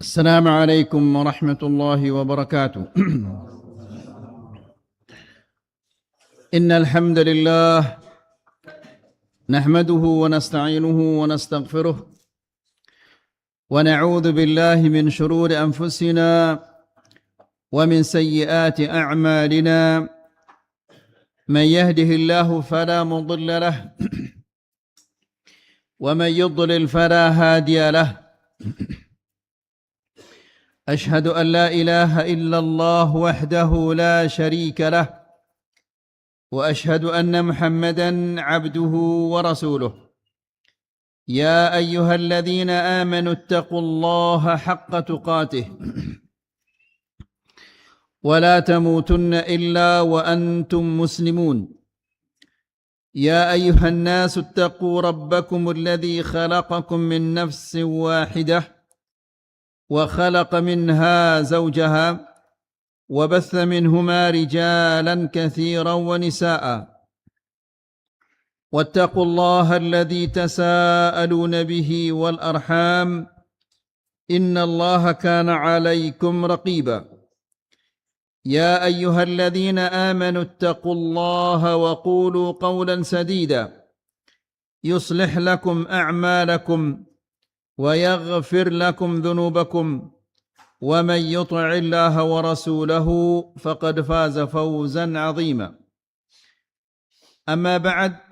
السلام عليكم ورحمة الله وبركاته. إن الحمد لله نحمده ونستعينه ونستغفره ونعوذ بالله من شرور أنفسنا ومن سيئات أعمالنا. من يهده الله فلا مضل له ومن يضلل فلا هادي له. أشهد أن لا إله إلا الله وحده لا شريك له وأشهد أن محمدًا عبده ورسوله. يا أيها الذين آمنوا اتقوا الله حق تقاته ولا تموتن إلا وأنتم مسلمون. يا أيها الناس اتقوا ربكم الذي خلقكم من نفس واحدة وخلق منها زوجها وبث منهما رجالا كثيرا ونساء. واتقوا الله الذي تساءلون به والأرحام إن الله كان عليكم رقيبا. يا أيها الذين آمنوا اتقوا الله وقولوا قولا سديدا يصلح لكم أعمالكم ويغفر لكم ذنوبكم ومن يطع الله ورسوله فقد فاز فوزا عظيما. أما بعد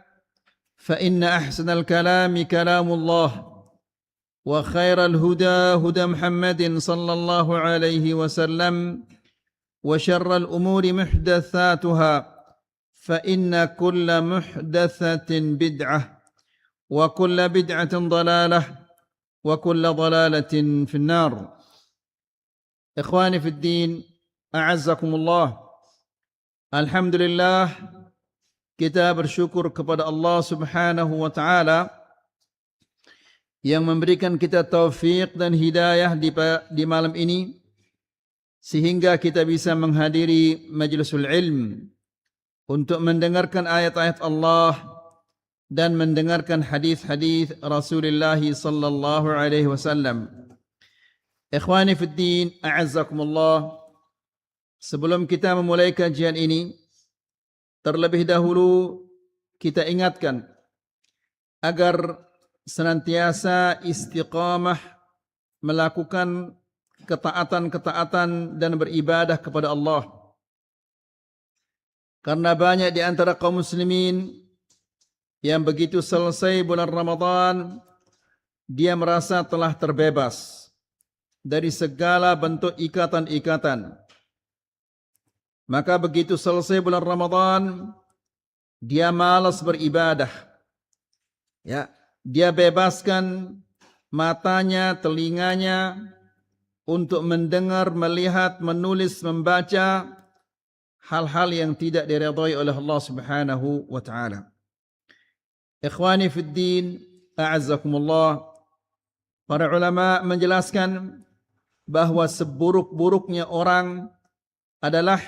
فإن أحسن الكلام كلام الله وخير الهدى هدى محمد صلى الله عليه وسلم وشر الأمور محدثاتها فإن كل محدثة بدعة وكل بدعة ضلالة وكل ضلالة في النار. إخواني في الدين أعزكم الله. Alhamdulillah, kita bersyukur kepada Allah Subhanahu wa taala yang memberikan kita taufik dan hidayah di malam ini sehingga kita bisa menghadiri majlisul ilm untuk mendengarkan ayat-ayat Allah dan mendengarkan hadis-hadis Rasulullah sallallahu alaihi wasallam. Ikhwani fi din, a'azzakumullah. Sebelum kita memulai kajian ini, terlebih dahulu kita ingatkan agar senantiasa istiqamah melakukan ketaatan-ketaatan dan beribadah kepada Allah. Karena banyak di antara kaum muslimin yang begitu selesai bulan Ramadan, dia merasa telah terbebas dari segala bentuk ikatan-ikatan. Maka begitu selesai bulan Ramadan, dia malas beribadah. Ya, dia bebaskan matanya, telinganya untuk mendengar, melihat, menulis, membaca hal-hal yang tidak diridhai oleh Allah Subhanahu wa taala. Ikhwani fid din, a'azzakumullah. Para ulama menjelaskan bahwa seburuk-buruknya orang adalah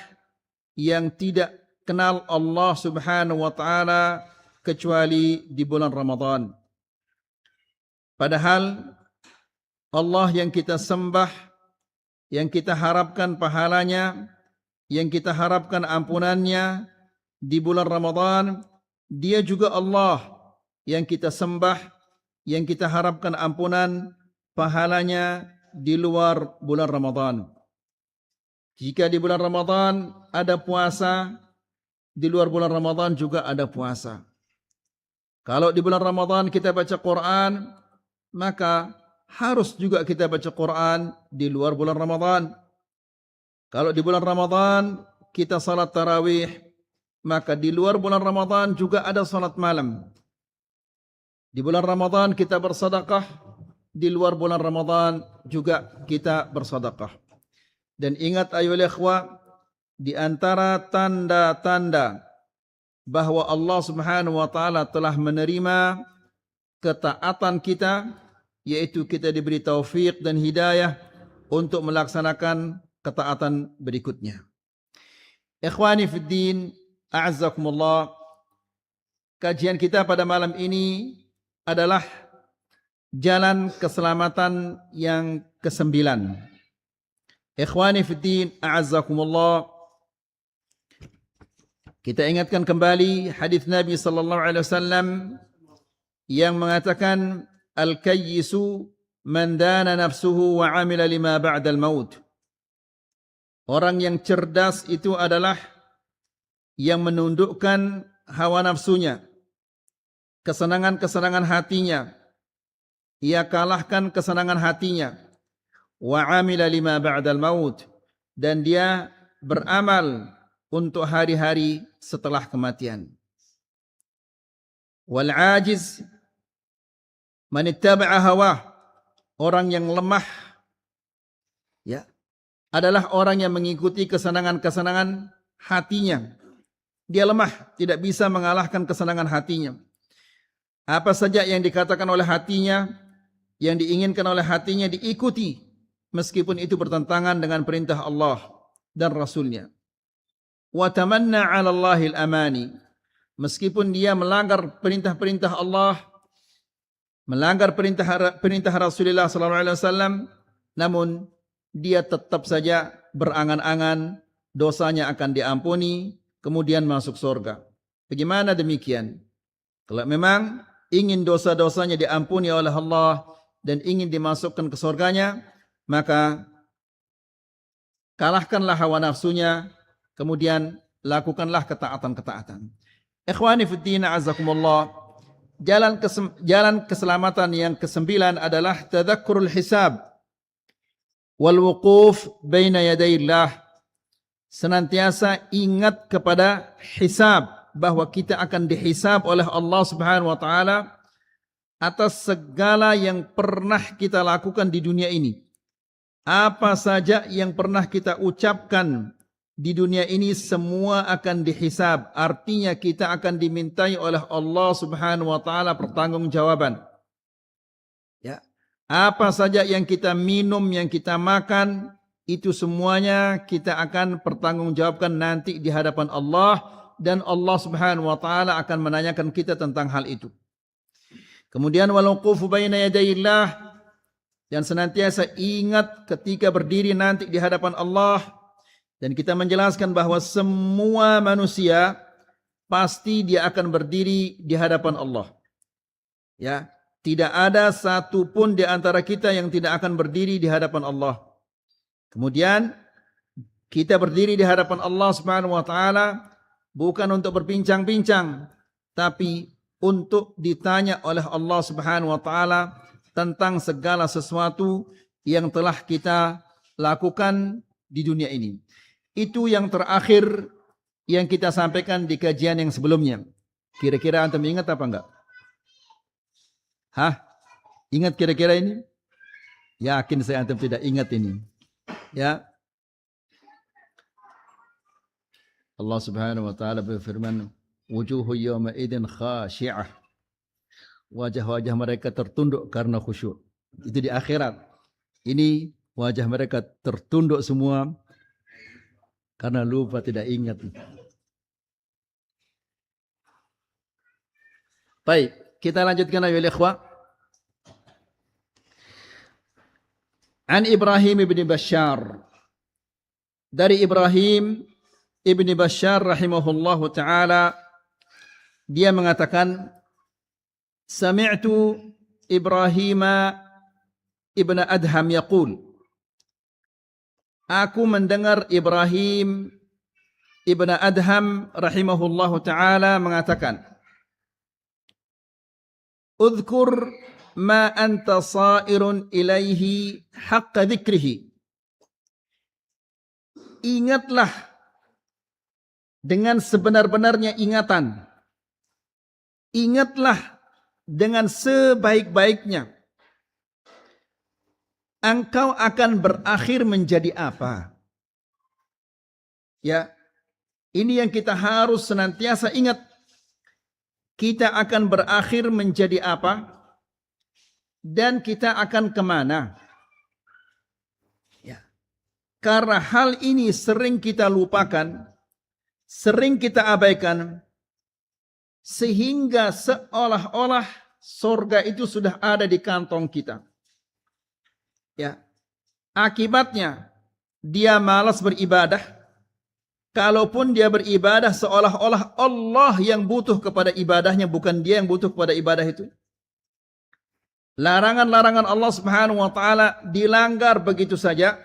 yang tidak kenal Allah Subhanahu wa taala kecuali di bulan Ramadan. Padahal Allah yang kita sembah, yang kita harapkan pahalanya, yang kita harapkan ampunannya di bulan Ramadan, Dia juga Allah yang kita sembah, yang kita harapkan ampunan pahalanya di luar bulan Ramadan. Jika di bulan Ramadan ada puasa, di luar bulan Ramadan juga ada puasa. Kalau di bulan Ramadan kita baca Quran, maka harus juga kita baca Quran di luar bulan Ramadan. Kalau di bulan Ramadan kita salat tarawih, maka di luar bulan Ramadan juga ada salat malam. Di bulan Ramadan kita bersedekah, di luar bulan Ramadan juga kita bersedekah. Dan ingat ayuhal ikhwah, di antara tanda-tanda bahwa Allah Subhanahu wa taala telah menerima ketaatan kita, yaitu kita diberi taufik dan hidayah untuk melaksanakan ketaatan berikutnya. Ikhwani fiddin, a'azzakumullah. Kajian kita pada malam ini adalah jalan keselamatan yang ke-9. Ikhwani fiddin, a'azzakumullah. Kita ingatkan kembali hadis Nabi sallallahu alaihi wasallam yang mengatakan al-kayyisu man dana nafsuhu wa 'amila lima ba'dal maut. Orang yang cerdas itu adalah yang menundukkan hawa nafsunya, kesenangan-kesenangan hatinya. Ia kalahkan kesenangan hatinya. Wa 'amila lima ba'dal maut, dan dia beramal untuk hari-hari setelah kematian. Wal 'ajiz man ittaba'a hawah, orang yang lemah ya adalah orang yang mengikuti kesenangan-kesenangan hatinya. Dia lemah, tidak bisa mengalahkan kesenangan hatinya. Apa saja yang dikatakan oleh hatinya, yang diinginkan oleh hatinya diikuti, meskipun itu bertentangan dengan perintah Allah dan Rasulnya. Wa tamanna 'ala Allahil amani, meskipun dia melanggar perintah-perintah Allah, melanggar perintah Rasulullah sallallahu alaihi wasallam, namun dia tetap saja berangan-angan dosanya akan diampuni, kemudian masuk surga. Bagaimana demikian? Kalau memang ingin dosa-dosanya diampuni oleh Allah dan ingin dimasukkan ke surganya, maka kalahkanlah hawa nafsunya, kemudian lakukanlah ketaatan-ketaatan. Ikhwani fiddin, a'azzakumullah. Jalan keselamatan yang ke-9 adalah tadhakkurul hisab wal wuquf baina yadayillah. Senantiasa ingat kepada hisab, bahwa kita akan dihisab oleh Allah Subhanahu wa taala atas segala yang pernah kita lakukan di dunia ini. Apa saja yang pernah kita ucapkan di dunia ini semua akan dihisab. Artinya kita akan dimintai oleh Allah Subhanahu wa taala pertanggungjawaban. Ya. Apa saja yang kita minum, yang kita makan, itu semuanya kita akan pertanggungjawabkan nanti di hadapan Allah, dan Allah Subhanahu wa taala akan menanyakan kita tentang hal itu. Kemudian waluqufu baina yadayillah, dan senantiasa ingat ketika berdiri nanti di hadapan Allah. Dan kita menjelaskan bahwa semua manusia pasti dia akan berdiri di hadapan Allah. Ya, tidak ada satu pun di antara kita yang tidak akan berdiri di hadapan Allah. Kemudian kita berdiri di hadapan Allah Subhanahu wa taala bukan untuk berbincang-bincang, tapi untuk ditanya oleh Allah Subhanahu wa taala tentang segala sesuatu yang telah kita lakukan di dunia ini. Itu yang terakhir yang kita sampaikan di kajian yang sebelumnya. Kira-kira antum ingat apa enggak? Hah? Ingat kira-kira ini? Yakin saya antum tidak ingat ini. Ya. Allah Subhanahu wa taala berfirman, "Wujuhu yawma idzin khashi'ah." Wajah-wajah mereka tertunduk karena khusyuk. Itu di akhirat. Ini wajah mereka tertunduk semua karena lupa, tidak ingat. Baik, kita lanjutkan ayo ikhwah. An Ibrahim ibn Bashar, dari Ibrahim ibn Bashar rahimahullahu ta'ala, dia mengatakan, sami'tu Ibrahim ibn Adham yaqul, aku mendengar Ibrahim ibn Adham rahimahullahu ta'ala mengatakan, udhkur ma anta sa'irun ilaihi haqqa dzikrihi. Ingatlah dengan sebenar-benarnya ingatan. Ingatlah dengan sebaik-baiknya. Engkau akan berakhir menjadi apa? Ya, ini yang kita harus senantiasa ingat. Kita akan berakhir menjadi apa? Dan kita akan kemana? Karena hal ini sering kita lupakan, sering kita abaikan, sehingga seolah-olah surga itu sudah ada di kantong kita. Ya. Akibatnya dia malas beribadah. Kalaupun dia beribadah seolah-olah Allah yang butuh kepada ibadahnya, bukan dia yang butuh kepada ibadah itu. Larangan-larangan Allah Subhanahu wa taala dilanggar begitu saja.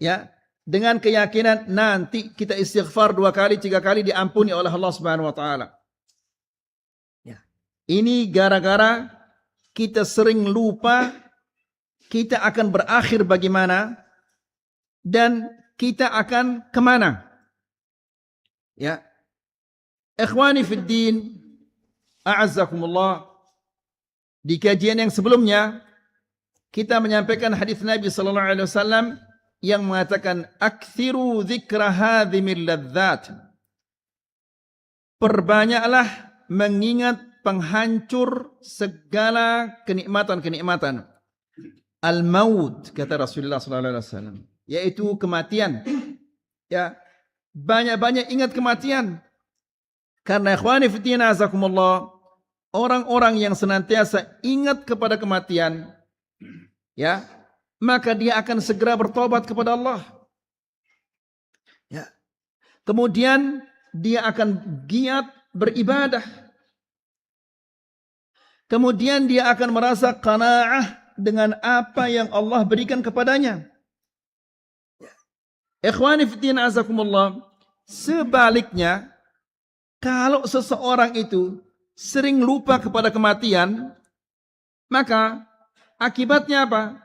Ya, dengan keyakinan nanti kita istighfar 2 kali, 3 kali diampuni oleh Allah Subhanahu wa taala. Ya. Ini gara-gara kita sering lupa kita akan berakhir bagaimana dan kita akan kemana. Ya. Ikhwani fid din, a'azzakumullah. Di kajian yang sebelumnya kita menyampaikan hadis Nabi sallallahu alaihi wasallam yang mengatakan aktsiru dzikra hadzimil ladzat. Perbanyaklah mengingat penghancur segala kenikmatan-kenikmatan. Al-maut, kata Rasulullah sallallahu alaihi wasallam, yaitu kematian. Ya, banyak-banyak ingat kematian. Karena ikhwani fiddin azakumullah, orang-orang yang senantiasa ingat kepada kematian, ya, maka dia akan segera bertobat kepada Allah. Ya. Kemudian dia akan giat beribadah. Kemudian dia akan merasa qanaah dengan apa yang Allah berikan kepadanya. Ikhwani fiddin azakumullah, sebaliknya kalau seseorang itu sering lupa kepada kematian, maka akibatnya apa?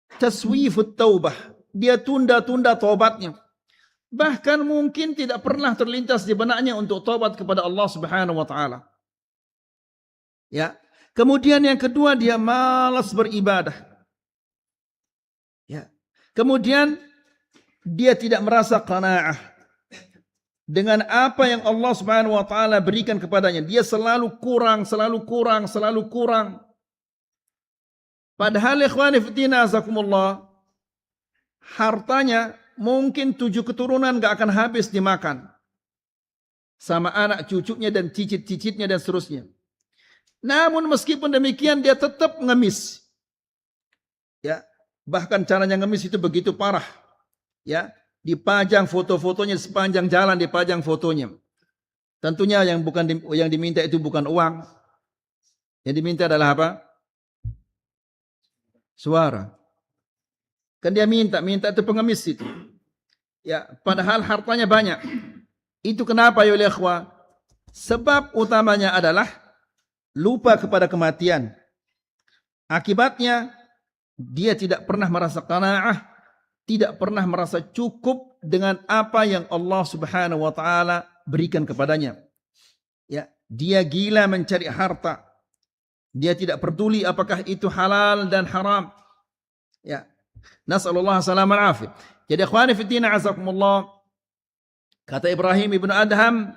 Taswifut taubah. Dia tunda-tunda tobatnya. Bahkan mungkin tidak pernah terlintas di benaknya untuk tobat kepada Allah Subhanahu wa taala. Ya. Kemudian yang kedua, dia malas beribadah. Ya. Kemudian dia tidak merasa qanaah dengan apa yang Allah Subhanahu wa taala berikan kepadanya. Dia selalu kurang, selalu kurang, selalu kurang. Padahal ikhwani fiddin azakumullah, hartanya mungkin 7 keturunan gak akan habis dimakan sama anak cucunya dan cicit-cicitnya dan seterusnya. Namun meskipun demikian dia tetap ngemis. Ya, bahkan caranya ngemis itu begitu parah. Ya, dipajang foto-fotonya sepanjang jalan, dipajang fotonya. Tentunya yang diminta itu bukan uang. Yang diminta adalah apa? Suara. Kan dia minta itu pengemis itu. Ya, padahal hartanya banyak. Itu kenapa ya ikhwah? Sebab utamanya adalah lupa kepada kematian. Akibatnya dia tidak pernah merasa qanaah, tidak pernah merasa cukup dengan apa yang Allah Subhanahu wa taala berikan kepadanya. Ya, dia gila mencari harta. Dia tidak peduli apakah itu halal dan haram. Ya. Nasallallahu salam al afiyah. Jadi ikhwani fiddin azakumullah, kata Ibrahim ibnu Adham,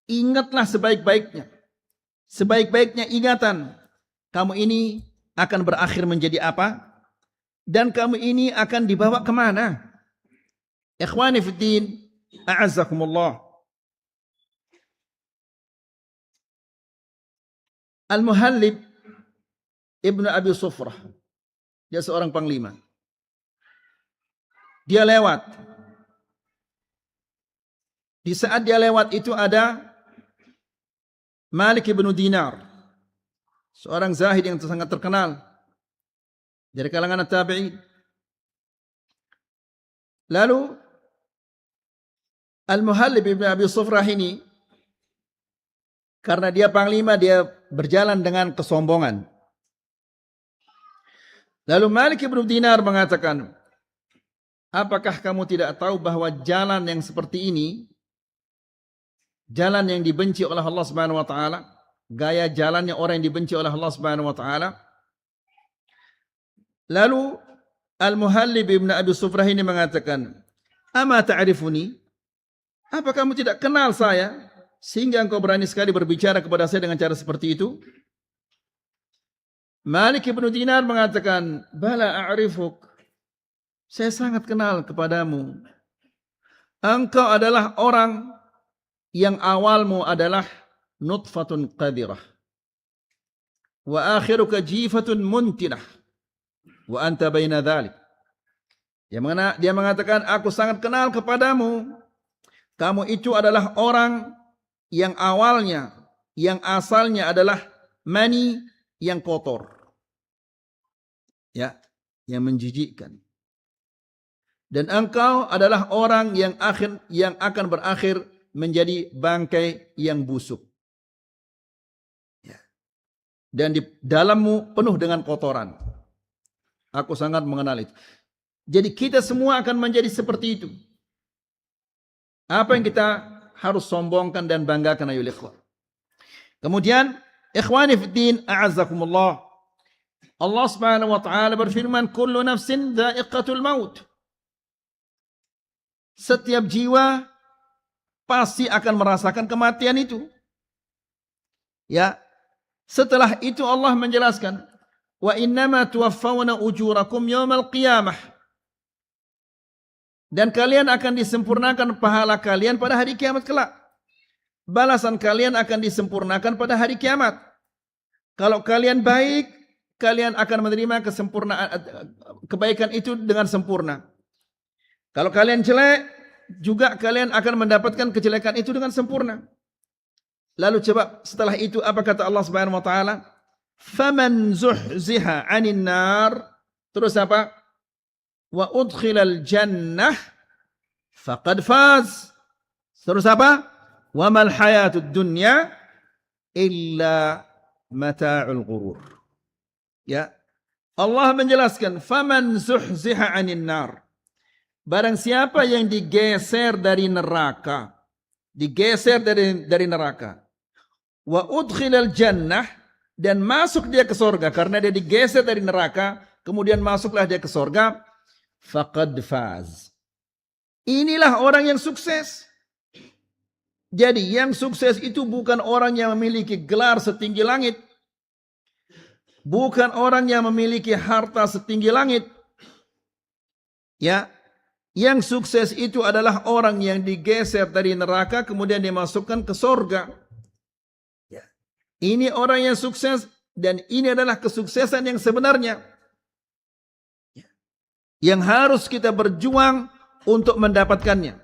ingatlah sebaik-baiknya. Sebaik-baiknya ingatan. Kamu ini akan berakhir menjadi apa? Dan kamu ini akan dibawa kemana? Ikhwani fiddin a'azzakumullah. Al-Muhallib ibnu Abi Sufrah, dia seorang panglima. Dia lewat. Di saat dia lewat itu ada Malik ibnu Dinar, seorang zahid yang sangat terkenal dari kalangan tabi'in. Lalu Al-Muhallib ibnu Abi Sufrah ini, karena dia panglima, dia berjalan dengan kesombongan. Lalu Malik ibnu Dinar mengatakan, apakah kamu tidak tahu bahwa jalan yang seperti ini, jalan yang dibenci oleh Allah Subhanahu wa taala, gaya jalannya orang yang dibenci oleh Allah Subhanahu wa taala? Lalu Al-Muhallib ibnu Abi Sufrah ini mengatakan, ama ta'rifuni? Apa kamu tidak kenal saya sehingga engkau berani sekali berbicara kepada saya dengan cara seperti itu? Malik ibnu Dinar mengatakan, bala a'rifuk. saya sangat kenal kepadamu. Engkau adalah orang yang awalmu adalah nutfatun qadirah wa akhiruka jifatun muntinah wa anta baina dhalik. Dia mengatakan, aku sangat kenal kepadamu. Kamu itu adalah orang yang awalnya, yang asalnya adalah mani yang kotor. Ya, yang menjijikkan. Dan engkau adalah orang yang akan berakhir menjadi bangkai yang busuk. Ya. Dan di dalammu penuh dengan kotoran. Aku sangat mengenal itu. Jadi kita semua akan menjadi seperti itu. Apa yang kita harus sombongkan dan banggakan ayo ikhwan. Kemudian, ikhwani fiddin, a'azzakumullah. Allah Subhanahu wa taala berfirman, "Kullu nafsin dha'iqatul maut." Setiap jiwa pasti akan merasakan kematian itu. Ya. Setelah itu Allah menjelaskan, "Wa innama tuwaffawna ujurakum yaumal qiyamah." Dan kalian akan disempurnakan pahala kalian pada hari kiamat kelak. Balasan kalian akan disempurnakan pada hari kiamat. Kalau kalian baik, kalian akan menerima kesempurnaan kebaikan itu dengan sempurna. Kalau kalian jelek, juga kalian akan mendapatkan kejelekan itu dengan sempurna. Lalu coba setelah itu apa kata Allah Subhanahu wa taala? "Faman zuhziha 'anil nar." Terus apa? "Wa udkhilal jannah faqad faz." Terus apa? "Wa mal hayatud dunya illa mata'ul ghurur." Ya. Allah menjelaskan, "Faman zuhziha 'anil nar." Barang siapa yang digeser dari neraka, digeser dari neraka. Wa udkhilal jannah, dan masuk dia ke surga karena dia digeser dari neraka, kemudian masuklah dia ke surga. Faqad faz. Inilah orang yang sukses. Jadi yang sukses itu bukan orang yang memiliki gelar setinggi langit. Bukan orang yang memiliki harta setinggi langit. Ya. Yang sukses itu adalah orang yang digeser dari neraka kemudian dimasukkan ke surga. Ya. Ini orang yang sukses dan ini adalah kesuksesan yang sebenarnya. Yang harus kita berjuang untuk mendapatkannya.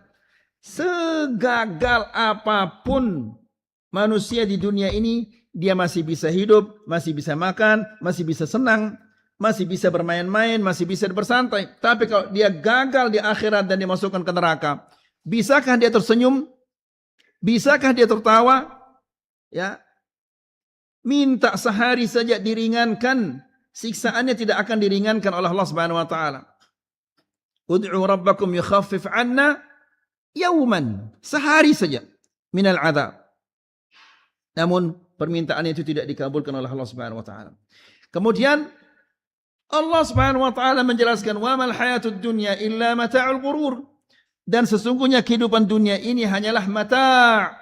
Segagal apapun manusia di dunia ini, dia masih bisa hidup, masih bisa makan, masih bisa senang, masih bisa bermain-main, masih bisa bersantai. Tapi kalau dia gagal di akhirat dan dimasukkan ke neraka, bisakah dia tersenyum? Bisakah dia tertawa? Ya. Minta sehari saja diringankan, siksaannya tidak akan diringankan oleh Allah Subhanahu wa taala. Ud'u rabbakum yukhaffif 'anna yawman, sehari saja minal 'adzab. Namun permintaan itu tidak dikabulkan oleh Allah Subhanahu wa taala. Kemudian Allah Subhanahu wa taala menjelaskan, "Wa mal hayatud dunya illa mata'ul ghurur." Dan sesungguhnya kehidupan dunia ini hanyalah mata',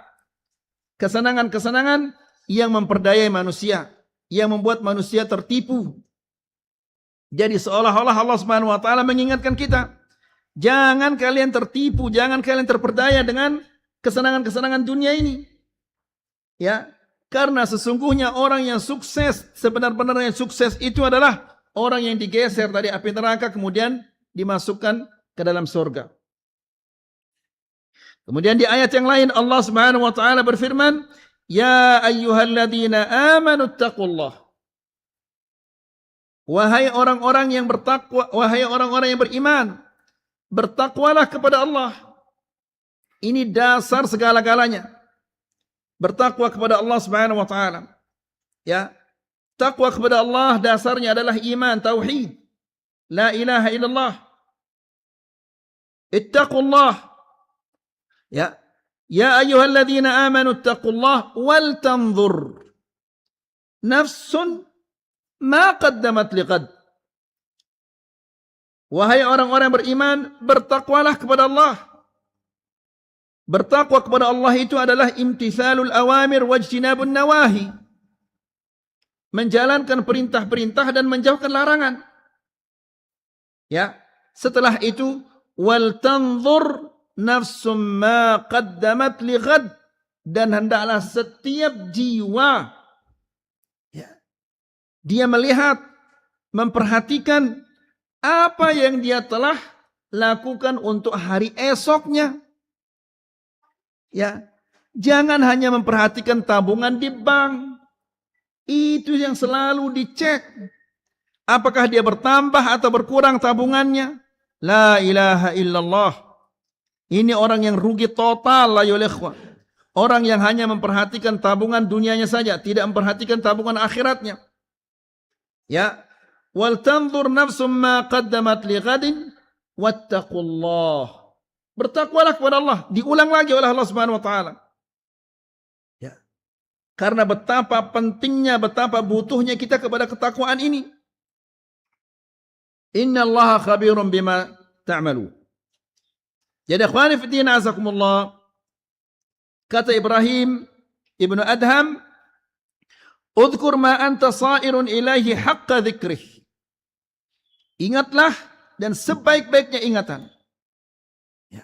kesenangan-kesenangan yang memperdayai manusia, yang membuat manusia tertipu. Jadi seolah-olah Allah Subhanahu wa taala mengingatkan kita, jangan kalian tertipu, jangan kalian terperdaya dengan kesenangan-kesenangan dunia ini. Ya, karena sesungguhnya orang yang sukses, sebenar-benarnya sukses itu adalah orang yang digeser dari api neraka kemudian dimasukkan ke dalam surga. Kemudian di ayat yang lain Allah Subhanahu wa taala berfirman, "Ya ayyuhalladzina amanu taqullah." Wahai orang-orang yang bertakwa, wahai orang-orang yang beriman, bertakwalah kepada Allah. Ini dasar segala-galanya. Bertakwa kepada Allah Subhanahu wa taala. Ya. Takwa kepada Allah dasarnya adalah iman, tauhid. La ilaha illallah. Ittaqullah. Ya. Ya ayyuhalladzina amanu ittaqullah wal tanzur nafsun ma qaddamat liqad. Wahai orang-orang beriman, bertakwalah kepada Allah. Bertakwa kepada Allah itu adalah imtithalul awamir wajtinabun nawahi. Menjalankan perintah-perintah dan menjauhkan larangan. Ya, setelah itu wal tanzur nafsum ma qaddamat li ghad, dan hendaklah setiap jiwa dia melihat, memperhatikan apa yang dia telah lakukan untuk hari esoknya. Ya, jangan hanya memperhatikan tabungan di bank. Itu yang selalu dicek. Apakah dia bertambah atau berkurang tabungannya? La ilaha illallah. Ini orang yang rugi total, la yulaikhwa. Orang yang hanya memperhatikan tabungan dunianya saja, tidak memperhatikan tabungan akhiratnya. Ya, wal tanzur nafsum ma qaddamat li ghadin wattaqullah. Bertakwalah kepada Allah. Diulang lagi oleh Allah Subhanahu wa taala. Ya. Karena betapa pentingnya, betapa butuhnya kita kepada ketakwaan ini. Innallaha khabirum bima ta'malu. Jadi ikhwani fi din azakumullah, kata Ibrahim ibnu Adham, "Udhkur ma anta sa'irun ilaihi haqqa dzikrih." Ingatlah dan sebaik-baiknya ingatan. Ya.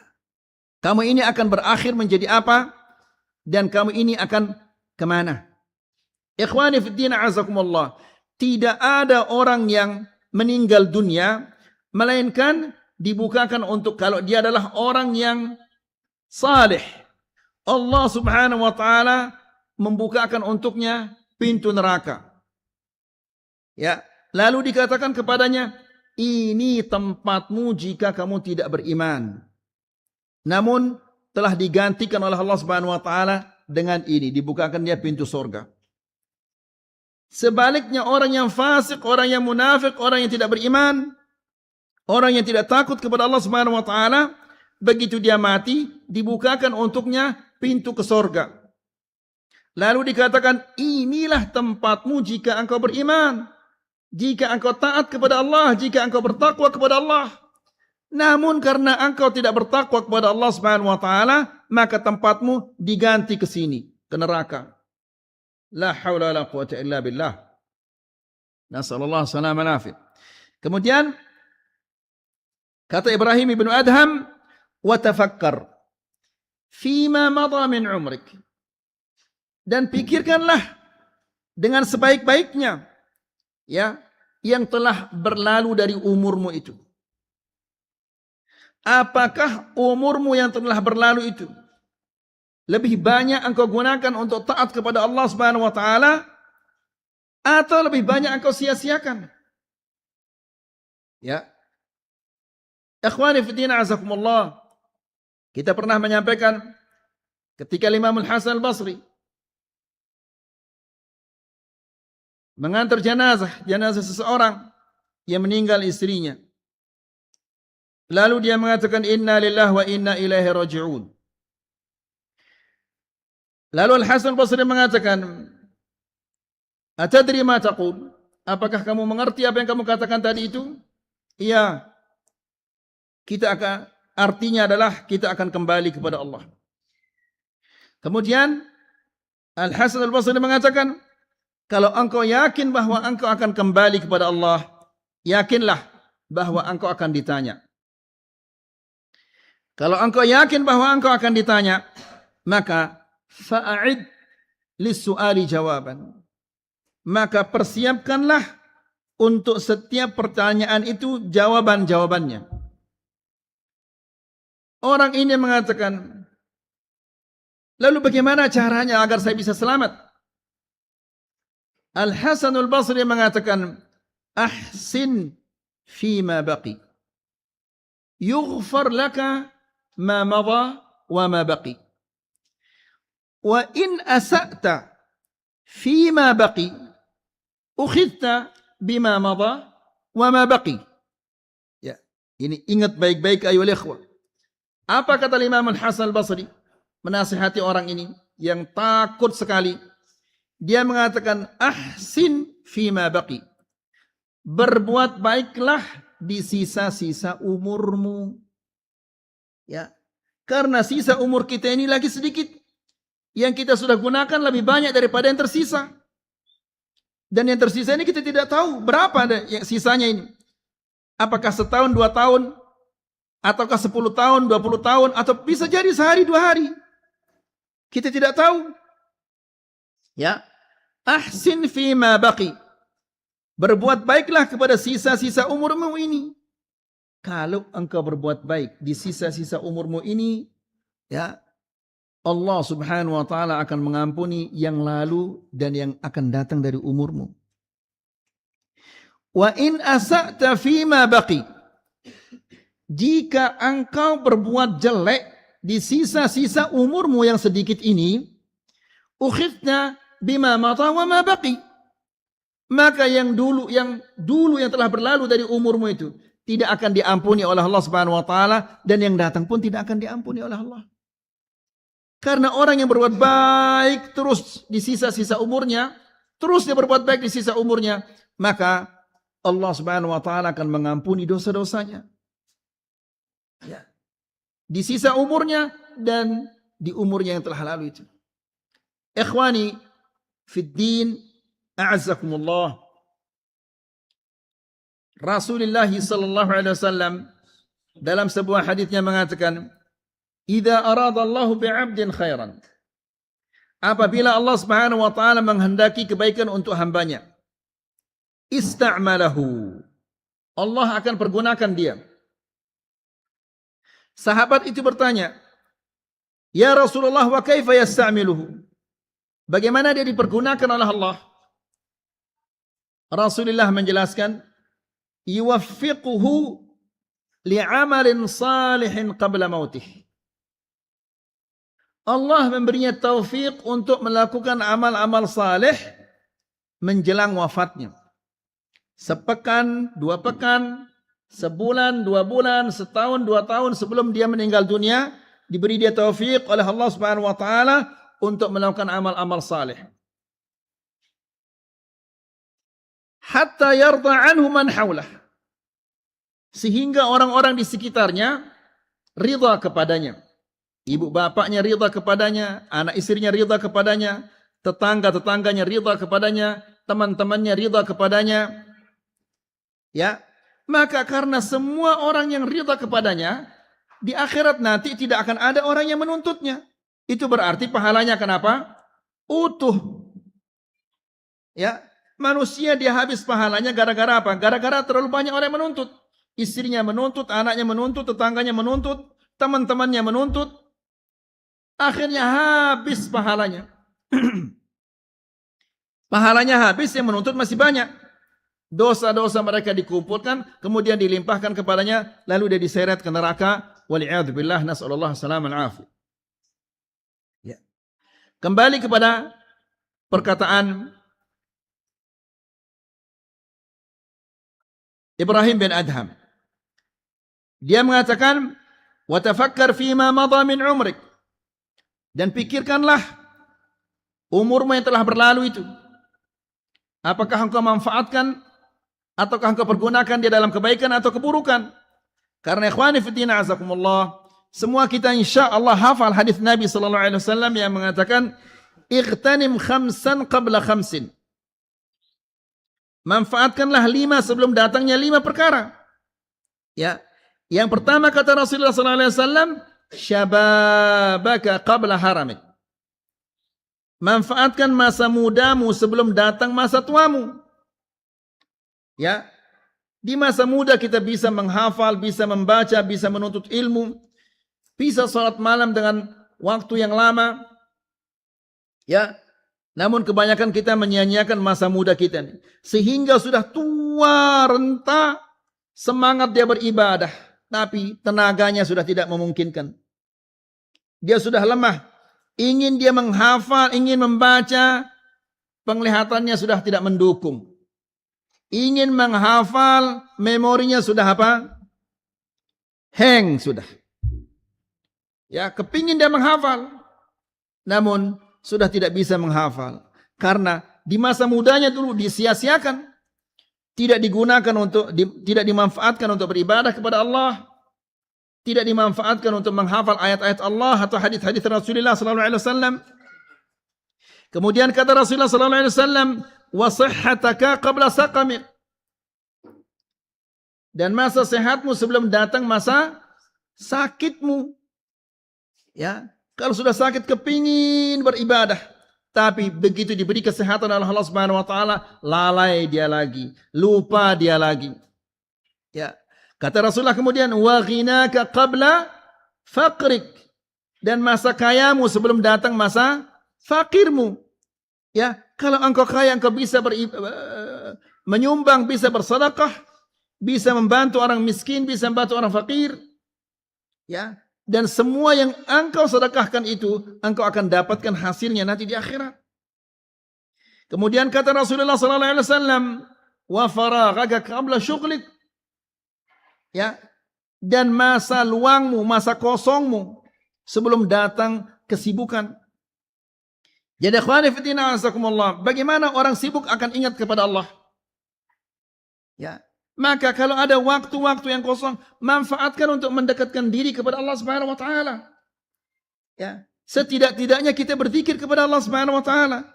Kamu ini akan berakhir menjadi apa? Dan kamu ini akan kemana? Ikhwani fi din azakumullah, tidak ada orang yang meninggal dunia melainkan dibukakan untuk, kalau dia adalah orang yang saleh, Allah Subhanahu wa taala membukakan untuknya pintu neraka. Ya, lalu dikatakan kepadanya, ini tempatmu jika kamu tidak beriman. Namun telah digantikan oleh Allah Subhanahu wa taala dengan ini, dibukakan dia pintu surga. Sebaliknya orang yang fasik, orang yang munafik, orang yang tidak beriman, orang yang tidak takut kepada Allah Subhanahu wa taala, begitu dia mati dibukakan untuknya pintu ke surga. Lalu dikatakan, inilah tempatmu jika engkau beriman, jika engkau taat kepada Allah, jika engkau bertakwa kepada Allah. Namun karena engkau tidak bertakwa kepada Allah Subhanahu wa taala, maka tempatmu diganti ke sini, ke neraka. La haula wala quwwata illa billah. Nasallallahu salama nafi. Kemudian kata Ibrahim ibnu Adham, wa tafakkar fima madha min umrik. Dan pikirkanlah dengan sebaik-baiknya ya yang telah berlalu dari umurmu itu. Apakah umurmu yang telah berlalu itu lebih banyak engkau gunakan untuk taat kepada Allah Subhanahu wa taala atau lebih banyak engkau sia-siakan? Ya. Ikhwani fi din azakumullah, kita pernah menyampaikan ketika Imam Al-Hasan Al-Basri mengantar jenazah seseorang yang meninggal istrinya. Lalu dia mengatakan inna lillahi wa inna ilaihi raji'un. Lalu Al-Hasan Al-Basri mengatakan, atadri ma taqul? Apakah kamu mengerti apa yang kamu katakan tadi itu? Iya. Artinya adalah kita akan kembali kepada Allah. Kemudian Al-Hasan Al-Basri mengatakan, kalau engkau yakin bahwa engkau akan kembali kepada Allah, yakinlah bahwa engkau akan ditanya. Kalau engkau yakin bahwa engkau akan ditanya, maka fa'a'id lis-su'ali jawaban. Maka persiapkanlah untuk setiap pertanyaan itu jawaban-jawabannya. Orang ini mengatakan, lalu bagaimana caranya agar saya bisa selamat? Al-Hasan Al-Basri mengatakan, ahsin fima baqi, yughfar laka ma madha wa ma baqi, wa in asa'ta fima baqi ukhidta bima madha wa ma baqi. Ya, ini ingat baik-baik ayolah ikhwah. Apa kata Imam Al-Hasan Al-Basri menasihati orang ini yang takut sekali? Dia mengatakan, ahsin fima baqi, berbuat baiklah di sisa-sisa umurmu. Ya, karena sisa umur kita ini lagi sedikit. Yang kita sudah gunakan lebih banyak daripada yang tersisa. Dan yang tersisa ini kita tidak tahu berapa ada yang sisanya ini. Apakah setahun, 2 tahun, ataukah 10 tahun, 20 tahun, atau bisa jadi sehari, 2 hari. Kita tidak tahu. Ya, ahsin fima baqi. Berbuat baiklah kepada sisa-sisa umurmu ini. Kalau engkau berbuat baik di sisa-sisa umurmu ini, ya, Allah Subhanahu wa taala akan mengampuni yang lalu dan yang akan datang dari umurmu. Wa in asa'ta fima baqi. Jika engkau berbuat jelek di sisa-sisa umurmu yang sedikit ini, ukhidna bima mata wa ma baqi. Maka yang dulu yang telah berlalu dari umurmu itu tidak akan diampuni oleh Allah Subhanahu wa taala, dan yang datang pun tidak akan diampuni oleh Allah. Karena orang yang berbuat baik terus di sisa-sisa umurnya, terus dia berbuat baik di sisa umurnya, maka Allah Subhanahu wa taala akan mengampuni dosa-dosanya. Ya. Di sisa umurnya dan di umurnya yang telah lalu itu. Ikhwani fid din, a'azzakumullah. Rasulullah sallallahu alaihi wasallam dalam sebuah hadisnya mengatakan, "Idza arada Allah bi'abdin khairan." Apabila Allah Subhanahu wa taala menghendaki kebaikan untuk hambanya, ista'malahu. Allah akan pergunakan dia. Sahabat itu bertanya, "Ya Rasulullah, wa kaifa yasta'miluhu?" Bagaimana dia dipergunakan oleh Allah? Rasulullah menjelaskan, yuwaffiquhu li'amalin salihin qabla mautih. Allah memberinya taufik untuk melakukan amal-amal saleh menjelang wafatnya. Sepekan, 2 pekan, sebulan, 2 bulan, setahun, 2 tahun sebelum dia meninggal dunia, diberi dia taufik oleh Allah Subhanahu wa taala untuk melakukan amal-amal saleh. Hatta yarda anhu man haulah. Sehingga orang-orang di sekitarnya ridha kepadanya. Ibu bapaknya ridha kepadanya, anak istrinya ridha kepadanya, tetangga-tetangganya ridha kepadanya, teman-temannya ridha kepadanya. Ya, maka karena semua orang yang ridha kepadanya, di akhirat nanti tidak akan ada orang yang menuntutnya. Itu berarti pahalanya kenapa? Utuh. Ya, manusia dia habis pahalanya gara-gara apa? Gara-gara terlalu banyak orang yang menuntut. Istrinya menuntut, anaknya menuntut, tetangganya menuntut, teman-temannya menuntut. Akhirnya habis pahalanya. Pahalanya habis, yang menuntut masih banyak. Dosa-dosa mereka dikumpulkan, kemudian dilimpahkan kepadanya, lalu dia diseret ke neraka. Wal'iyadzubillah, nas'alullah salam al-afi. Ya. Kembali kepada perkataan Ibrahim bin Adham. Dia mengatakan, wa tafakkar fima madha min umrik. Dan pikirkanlah umurmu yang telah berlalu itu. Apakah engkau manfaatkan ataukah engkau pergunakan dia dalam kebaikan atau keburukan? Karena ikhwani fiddin azakumullah, semua kita insyaallah hafal hadis Nabi sallallahu alaihi wasallam yang mengatakan, "Ightanim khamsan qabla khamsin." Manfaatkanlah 5 sebelum datangnya 5 perkara. Ya. Yang pertama kata Rasulullah sallallahu alaihi wasallam, syababaka qabla haramik. Manfaatkan masa mudamu sebelum datang masa tuamu. Ya. Di masa muda kita bisa menghafal, bisa membaca, bisa menuntut ilmu, bisa salat malam dengan waktu yang lama. Ya. Namun kebanyakan kita menyia-nyiakan masa muda kita. Sehingga sudah tua renta, semangat dia beribadah, tapi tenaganya sudah tidak memungkinkan. Dia sudah lemah. Ingin dia menghafal, ingin membaca, penglihatannya sudah tidak mendukung. Ingin menghafal, memorinya sudah apa? Hang sudah. Ya, kepingin dia menghafal, namun sudah tidak bisa menghafal. Karena di masa mudanya dulu disia-siakan. Tidak digunakan untuk, tidak dimanfaatkan untuk beribadah kepada Allah. Tidak dimanfaatkan untuk menghafal ayat-ayat Allah atau hadis-hadis Rasulullah sallallahu alaihi wasallam. Kemudian kata Rasulullah sallallahu alaihi wasallam, "Wa sihhataka qabla saqamik." dan masa sehatmu sebelum datang masa sakitmu. Ya, kalau sudah sakit kepingin beribadah, tapi begitu diberi kesehatan oleh Allah Subhanahu wa taala, lalai dia lagi, lupa dia lagi. Ya. Kata Rasulullah kemudian, wa ghinaka qabla faqrik, dan masa kayamu sebelum datang masa fakirmu. Ya, kalau engkau kaya, engkau bisa menyumbang, bisa bersedekah, bisa membantu orang miskin, bisa membantu orang fakir. Ya, dan semua yang engkau sedekahkan itu, engkau akan dapatkan hasilnya nanti di akhirat. Kemudian kata Rasulullah sallallahu alaihi wasallam, wa faraghaka qabla syughlik. Ya, dan masa luangmu, masa kosongmu sebelum datang kesibukan. Jadi ikhwani fillah azakumullah, bagaimana orang sibuk akan ingat kepada Allah? Ya, maka kalau ada waktu-waktu yang kosong, manfaatkan untuk mendekatkan diri kepada Allah Subhanahu wa taala. Ya, setidak-tidaknya kita berzikir kepada Allah Subhanahu wa taala.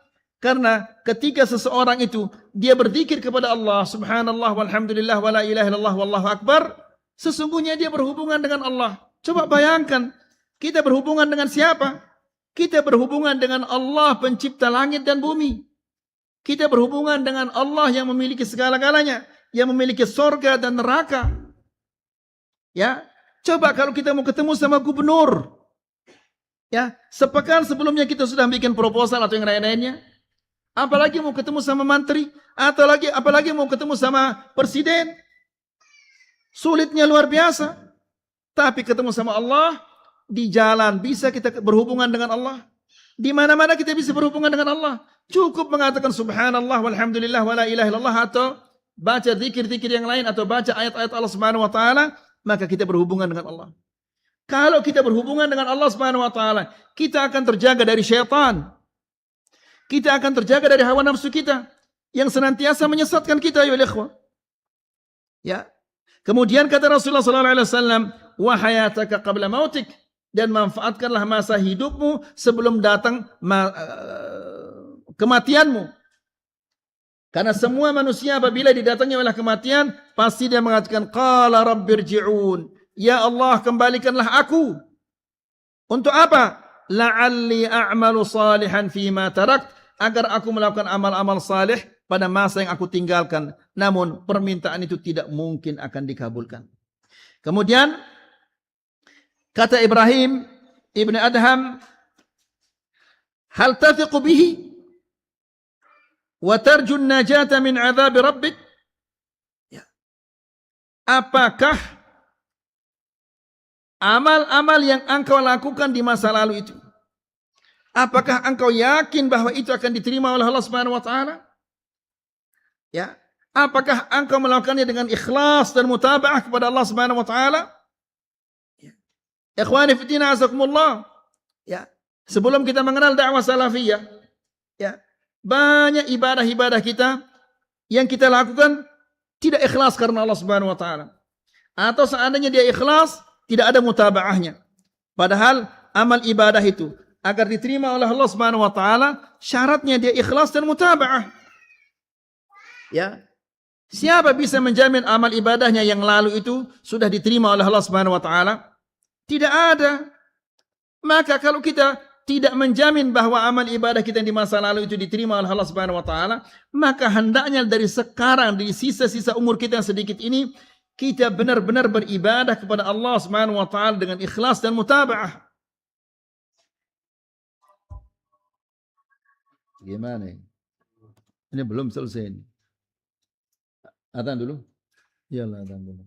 Karena ketika seseorang itu dia berzikir kepada Allah, subhanallah walhamdulillah wala ilaha illallah wallahu akbar, sesungguhnya dia berhubungan dengan Allah. Coba bayangkan, kita berhubungan dengan siapa? Kita berhubungan dengan Allah pencipta langit dan bumi. Kita berhubungan dengan Allah yang memiliki segala-galanya, yang memiliki sorga dan neraka. Ya, coba kalau kita mau ketemu sama gubernur, ya, sepekan sebelumnya kita sudah bikin proposal atau yang lain-lainnya. Apalagi mau ketemu sama menteri, atau apalagi mau ketemu sama presiden. Sulitnya luar biasa. Tapi ketemu sama Allah di jalan bisa kita berhubungan dengan Allah. Di mana-mana kita bisa berhubungan dengan Allah. Cukup mengatakan subhanallah walhamdulillah wala ilaha illallah, atau baca zikir-zikir yang lain, atau baca ayat-ayat Allah Subhanahu wa taala, maka kita berhubungan dengan Allah. Kalau kita berhubungan dengan Allah Subhanahu wa taala, kita akan terjaga dari syaitan. Kita akan terjaga dari hawa nafsu kita yang senantiasa menyesatkan kita, ya ikhwah. Ya. Kemudian kata Rasulullah sallallahu alaihi wasallam, wa hayataka qabla mautik, dan manfaatkanlah masa hidupmu sebelum datang kematianmu. Karena semua manusia apabila didatangi oleh kematian, pasti dia mengatakan qala rabbirji'un, ya Allah kembalikanlah aku. Untuk apa? La'alli a'malu salihan fima tarakt, agar aku melakukan amal-amal saleh pada masa yang aku tinggalkan. Namun permintaan itu tidak mungkin akan dikabulkan. Kemudian kata Ibrahim ibn Adham, hal tathiqu bihi wa tarju najata min azab rabbik? Ya. Apakah amal-amal yang engkau lakukan di masa lalu itu, apakah engkau yakin bahwa itu akan diterima oleh Allah Subhanahu wa taala? Ya. Apakah engkau melakukannya dengan ikhlas dan mutaba'ah kepada Allah Subhanahu wa taala? Ya. Ikhwani fi din azakumullah. Ya. Sebelum kita mengenal dakwah salafiyah, ya, banyak ibadah-ibadah kita yang kita lakukan tidak ikhlas karena Allah Subhanahu wa taala. Atau seandainya dia ikhlas, tidak ada mutaba'ahnya. Padahal amal ibadah itu agar diterima oleh Allah Subhanahu wa taala, syaratnya dia ikhlas dan mutaba'ah. Ya. Siapa bisa menjamin amal ibadahnya yang lalu itu sudah diterima oleh Allah Subhanahu wa taala? Tidak ada. Maka kalau kita tidak menjamin bahwa amal ibadah kita di masa lalu itu diterima oleh Allah Subhanahu wa taala, maka hendaknya dari sekarang, di sisa-sisa umur kita yang sedikit ini, kita benar-benar beribadah kepada Allah Subhanahu wa taala dengan ikhlas dan mutaba'ah. Gimana ini? Ini belum selesai ini. Adzan dulu? Iyalah, adzan dulu.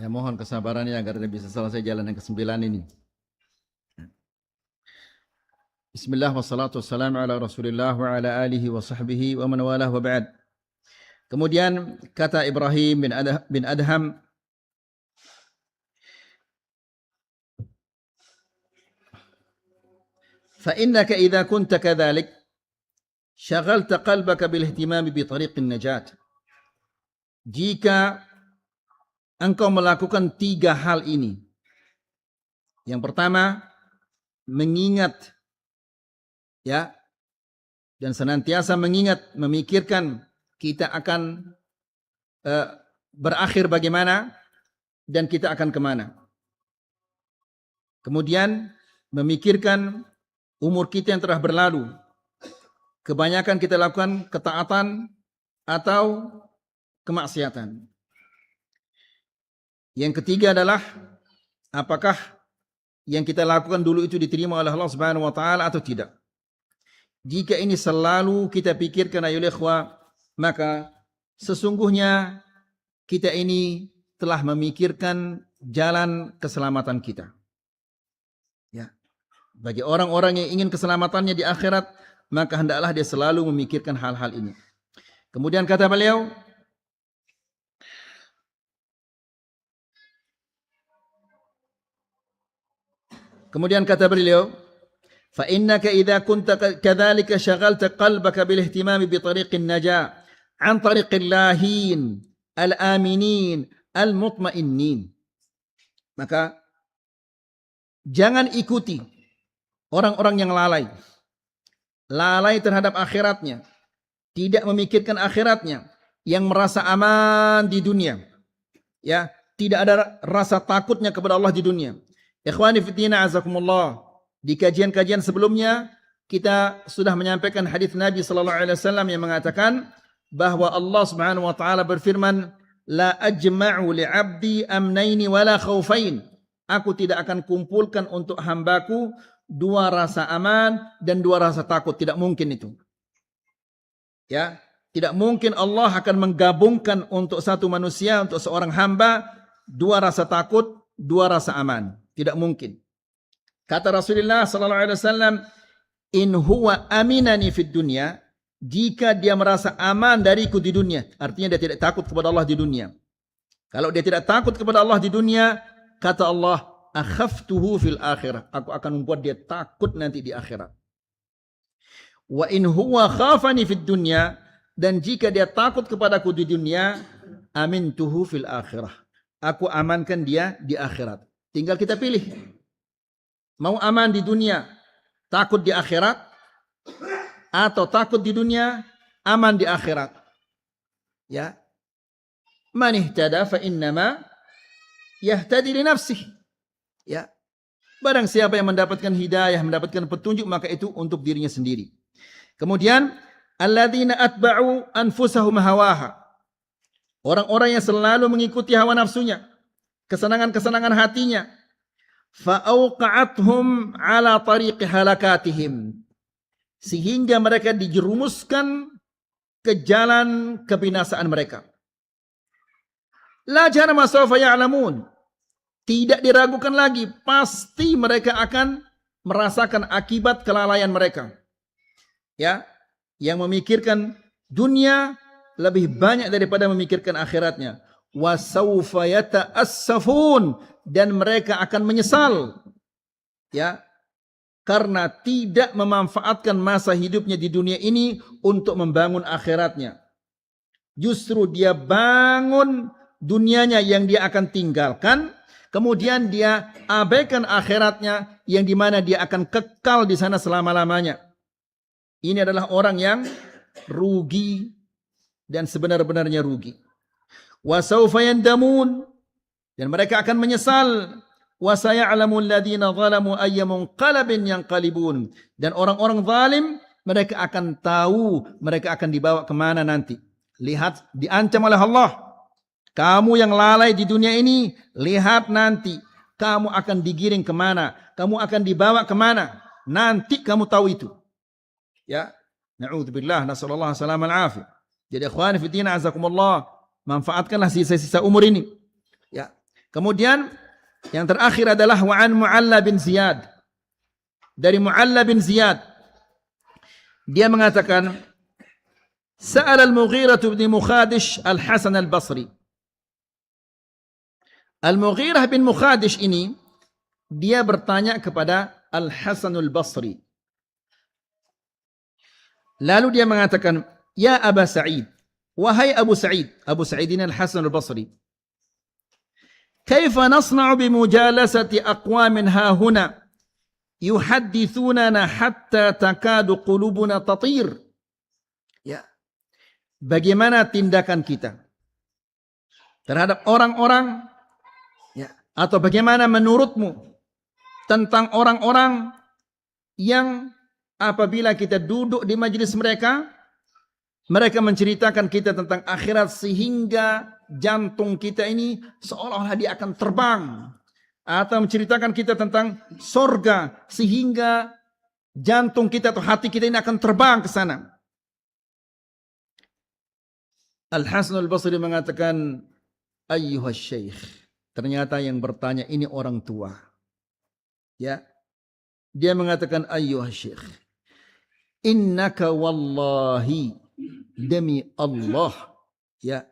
Ya, mohon kesabarannya agar bisa selesai jalan yang ke-9 ini. Bismillah wassalatu wassalamu ala Rasulillah wa ala alihi wa sahbihi wa man walah wa ba'd. Kemudian kata Ibrahim bin Adham, fa innaka idza kunta kadzalik syaghalta qalbaka bil ihtimam bi tariqin najat. Jika engkau melakukan 3 hal ini. Yang pertama, mengingat, ya, dan senantiasa mengingat, memikirkan kita akan berakhir bagaimana dan kita akan kemana. Kemudian memikirkan umur kita yang telah berlalu. Kebanyakan kita lakukan ketaatan atau kemaksiatan. Yang ketiga adalah apakah yang kita lakukan dulu itu diterima oleh Allah Subhanahu wa taala atau tidak. Jika ini selalu kita pikirkan ayolah ikhwah, maka sesungguhnya kita ini telah memikirkan jalan keselamatan kita. Ya. Bagi orang-orang yang ingin keselamatannya di akhirat, maka hendaklah dia selalu memikirkan hal-hal ini. Kemudian kata beliau, fa innaka idza kunta kadzalika syaghalta qalbaka bil ihtimam bi tariqin najah an tariqil lahin al aminin al mutmainnin. Maka jangan ikuti orang-orang yang lalai terhadap akhiratnya, tidak memikirkan akhiratnya, yang merasa aman di dunia, ya, tidak ada rasa takutnya kepada Allah di dunia. Ikhwani fiddina azakumullah, di kajian-kajian sebelumnya kita sudah menyampaikan hadis Nabi sallallahu alaihi wasallam yang mengatakan bahwa Allah Subhanahu wa taala berfirman, la ajma'u li 'abdi amnaini wala khaufain. Aku tidak akan kumpulkan untuk hambaku 2 rasa aman dan 2 rasa takut, tidak mungkin itu. Ya, tidak mungkin Allah akan menggabungkan untuk satu manusia, untuk seorang hamba 2 rasa takut, 2 rasa aman. Tidak mungkin. Kata Rasulullah sallallahu alaihi wasallam, in huwa aminani fid dunya, jika dia merasa aman dariku di dunia, artinya dia tidak takut kepada Allah di dunia. Kalau dia tidak takut kepada Allah di dunia, kata Allah, akhaftuhu fil akhirah, aku akan membuat dia takut nanti di akhirat. Wa in huwa khafani fid dunya, dan jika dia takut kepadaku di dunia, amintuhu fil akhirah, aku amankan dia di akhirat. Tinggal kita pilih. Mau aman di dunia, takut di akhirat, atau takut di dunia, aman di akhirat. Ya. Man ihtada fa innama yahtadi li nafsihi. Ya. Barang siapa yang mendapatkan hidayah, mendapatkan petunjuk, maka itu untuk dirinya sendiri. Kemudian, alladzina atba'u anfusahum hawaha. Orang-orang yang selalu mengikuti hawa nafsunya, kesenangan-kesenangan hatinya, fa'auqa'athum ala tariqi halakatihim, sehingga mereka dijerumuskan ke jalan kebinasaan mereka. La jarama sawfa ya'lamun, tidak diragukan lagi, pasti mereka akan merasakan akibat kelalaian mereka. Ya, yang memikirkan dunia lebih banyak daripada memikirkan akhiratnya. Wa sawfa yata'assafun, dan mereka akan menyesal, ya, karena tidak memanfaatkan masa hidupnya di dunia ini untuk membangun akhiratnya. Justru dia bangun dunianya yang dia akan tinggalkan kemudian dia abaikan akhiratnya yang dimana dia akan kekal di sana selama-lamanya. Ini adalah orang yang rugi dan sebenar-benarnya rugi. Wa sawfa yandamun, dan mereka akan menyesal. Wa saya'lamu alladhina zalamu ayya munqalabin yanqalibun, dan orang-orang zalim mereka akan tahu mereka akan dibawa kemana nanti. Lihat, diancam oleh Allah. Kamu yang lalai di dunia ini, lihat nanti kamu akan digiring kemana, kamu akan dibawa kemana. Nanti kamu tahu itu. Ya, na'udzubillah, nasallallahu salam al-afiyah. Jadi ikhwan fi din azakumullah, manfaatkanlah sisa-sisa umur ini. Ya. Kemudian yang terakhir adalah wa'an Mu'alla bin Ziyad. Dari Mu'alla bin Ziyad, dia mengatakan, Sa'al al-Mughirah bin Mukhadish al-Hasan al-Basri. Al-Mughirah bin Mukhadish ini, dia bertanya kepada Al-Hasan al-Basri. Lalu dia mengatakan, Ya Aba Sa'id, wahai Abu Sa'id, Abu Sa'id ini Al-Hasan al-Basri, Kaifa nasna'u bimujalasati aqwamin hahuna yuhaddithunana hatta takadu qulubuna tatir. Ya. Bagaimana tindakan kita terhadap orang-orang, ya, atau bagaimana menurutmu tentang orang-orang yang apabila kita duduk di majelis mereka, mereka menceritakan kita tentang akhirat sehingga jantung kita ini seolah-olah dia akan terbang, atau menceritakan kita tentang sorga sehingga jantung kita atau hati kita ini akan terbang ke sana. Al-Hasan al-Basri mengatakan, ayyuhas syekh. Ternyata yang bertanya ini orang tua. Ya. Dia mengatakan, ayyuhas syekh, innaka wallahi, demi Allah, ya,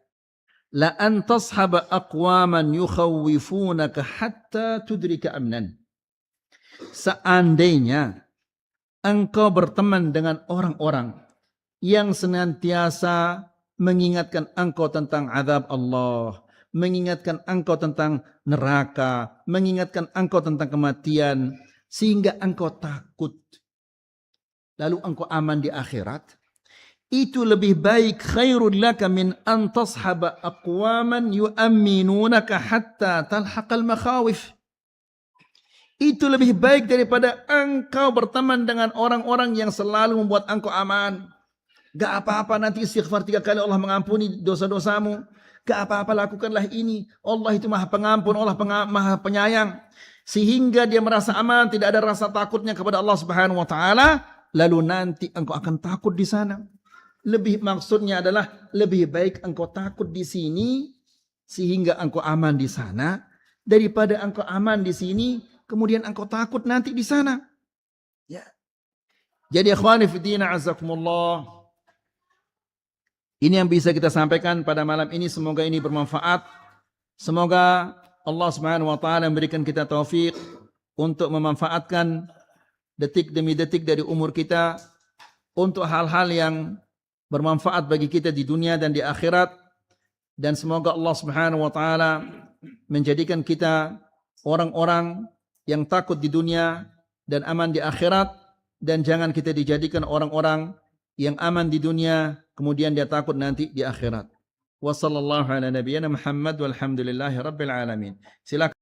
la an tashaba aqwaman yukhawifunaka hatta tudrika amnan. Seandainya engkau berteman dengan orang-orang yang senantiasa mengingatkan engkau tentang azab Allah, mengingatkan engkau tentang neraka, mengingatkan engkau tentang kematian, sehingga engkau takut, lalu engkau aman di akhirat, itu lebih baik, khairul laka min an tashaba aqwaman yu'amminunaka hatta talhaqal makhawif. Itu lebih baik daripada engkau berteman dengan orang-orang yang selalu membuat engkau aman. Gak apa-apa, nanti istighfar 3 kali Allah mengampuni dosa-dosamu. Gak apa-apa, lakukanlah ini. Allah itu maha pengampun, Allah maha penyayang. Sehingga dia merasa aman, tidak ada rasa takutnya kepada Allah Subhanahu wa taala. Lalu nanti engkau akan takut di sana. Lebih maksudnya adalah lebih baik engkau takut di sini sehingga engkau aman di sana, daripada engkau aman di sini kemudian engkau takut nanti di sana. Ya. Jadi ikhwani fi din azakumullah, ini yang bisa kita sampaikan pada malam ini. Semoga ini bermanfaat. Semoga Allah Subhanahu wa taala memberikan kita taufik untuk memanfaatkan detik demi detik dari umur kita untuk hal-hal yang bermanfaat bagi kita di dunia dan di akhirat. Dan semoga Allah Subhanahu wa taala menjadikan kita orang-orang yang takut di dunia dan aman di akhirat, dan jangan kita dijadikan orang-orang yang aman di dunia kemudian dia takut nanti di akhirat. Wa sallallahu ala nabiyyina Muhammad walhamdulillahi rabbil alamin. Silakan.